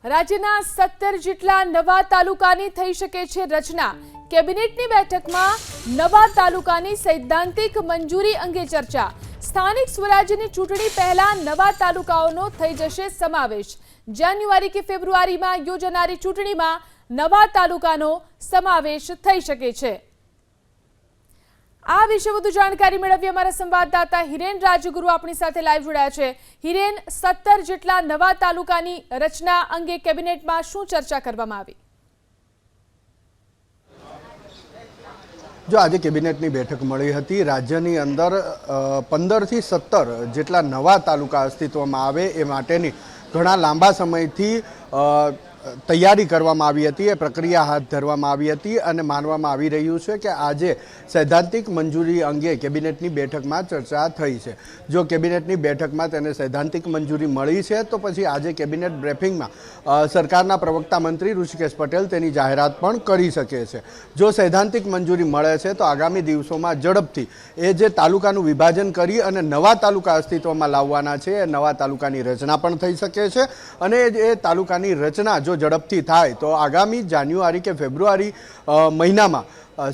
રાજ્યના 17 જેટલા નવા તાલુકાની થઈ શકે છે રચના। કેબિનેટની બેઠકમાં નવા તાલુકાની સૈદ્ધાંતિક મંજૂરી અંગે ચર્ચા। સ્થાનિક સ્વરાજ્યની ચૂંટણી પહેલા નવા તાલુકાઓનો થઈ જશે સમાવેશ। જાન્યુઆરી કે ફેબ્રુઆરીમાં યોજાનારી ચૂંટણીમાં નવા તાલુકાનો સમાવેશ થઈ શકે છે। આ વિશે વધુ જાણકારી મેળવી અમારા સંવાદદાતા હિરેન રાજગુરુ આપણી સાથે લાઈવ જોડાયા છે। હિરેન, 17 જેટલા નવા તાલુકાની રચના અંગે કેબિનેટમાં શું ચર્ચા કરવામાં આવી? જો આજે કેબિનેટની બેઠક મળી હતી, રાજ્યની અંદર 15 થી 17 જેટલા નવા તાલુકા અસ્તિત્વમાં આવે એ માટેની ઘણા લાંબા સમયથી તૈયારી કરવામાં આવી હતી। એ પ્રક્રિયા હાથ ધરવામાં આવી હતી અને માનવામાં આવી રહ્યું છે કે આજે સૈદ્ધાંતિક મંજૂરી અંગે કેબિનેટની બેઠકમાં ચર્ચા થઈ છે। જો કેબિનેટની બેઠકમાં તેને સૈદ્ધાંતિક મંજૂરી મળી છે તો પછી આજે કેબિનેટ બ્રીફિંગમાં સરકારના પ્રવક્તા મંત્રી ઋષિકેશ પટેલ તેની જાહેરાત પણ કરી શકે છે। જો સૈદ્ધાંતિક મંજૂરી મળે છે તો આગામી દિવસોમાં ઝડપથી એ જે તાલુકાનું વિભાજન કરી અને નવા તાલુકા અસ્તિત્વમાં લાવવાના છે એ નવા તાલુકાની રચના પણ થઈ શકે છે અને એ તાલુકાની રચના જો ઝડપથી થાય તો આગામી જાન્યુઆરી કે ફેબ્રુઆરી મહિનામાં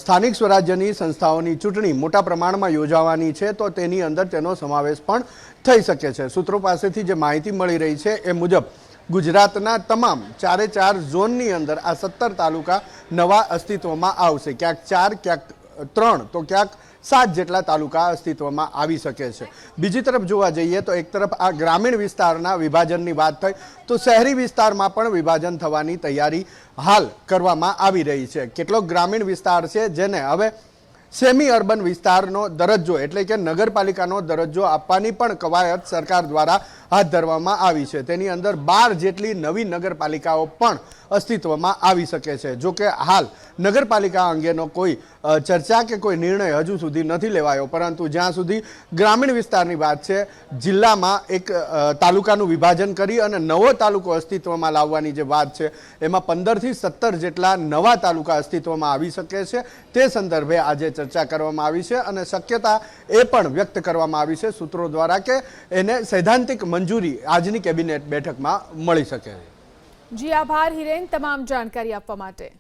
સ્થાનિક સ્વરાજ્યની સંસ્થાઓની ચૂંટણી મોટા પ્રમાણમાં યોજાવાની છે તો તેની અંદર તેનો સમાવેશ પણ થઈ શકે છે। સૂત્રો પાસેથી જે માહિતી મળી રહી છે એ મુજબ ગુજરાતના તમામ 4 ઝોનની અંદર આ 17 તાલુકા નવા અસ્તિત્વમાં આવશે। ક્યાંક 4, ક્યાંક 3 તો ક્યાંક 7 જેટલા તાલુકા અસ્તિત્વમાં આવી શકે છે। બીજી તરફ જોવા જઈએ તો એક તરફ આ ગ્રામીણ વિસ્તારના વિભાજનની વાત થઈ તો શહેરી વિસ્તારમાં પણ વિભાજન થવાની તૈયારી હાલ કરવામાં આવી રહી છે। કેટલોક ગ્રામીણ વિસ્તાર છે જેને હવે સેમી અર્બન વિસ્તારનો દરજ્જો એટલે કે નગરપાલિકાનો દરજ્જો આપવાની પણ કવાયત સરકાર દ્વારા હાથ ધરવામાં આવી છે। તેની અંદર 12 જેટલી નવી નગરપાલિકાઓ પણ અસ્તિત્વમાં આવી શકે છે। જો કે હાલ નગરપાલિકા અંગેનો કોઈ ચર્ચા કે કોઈ નિર્ણય હજુ સુધી નથી લેવાયો, પરંતુ જ્યાં સુધી ગ્રામીણ વિસ્તારની વાત છે, જિલ્લામાં એક તાલુકાનું વિભાજન કરી અને નવો તાલુકો અસ્તિત્વમાં લાવવાની જે વાત છે એમાં 15 થી 17 જેટલા નવા તાલુકા અસ્તિત્વમાં આવી શકે છે। તે સંદર્ભે આજે ચર્ચા કરવામાં આવી છે અને શક્યતા એ પણ વ્યક્ત કરવામાં આવી છે સૂત્રો દ્વારા કે એને સૈદ્ધાંતિક મંજૂરી આજની કેબિનેટ બેઠકમાં મળી શકે છે। જી આભાર હિરેન, તમામ જાણકારી આપવા માટે।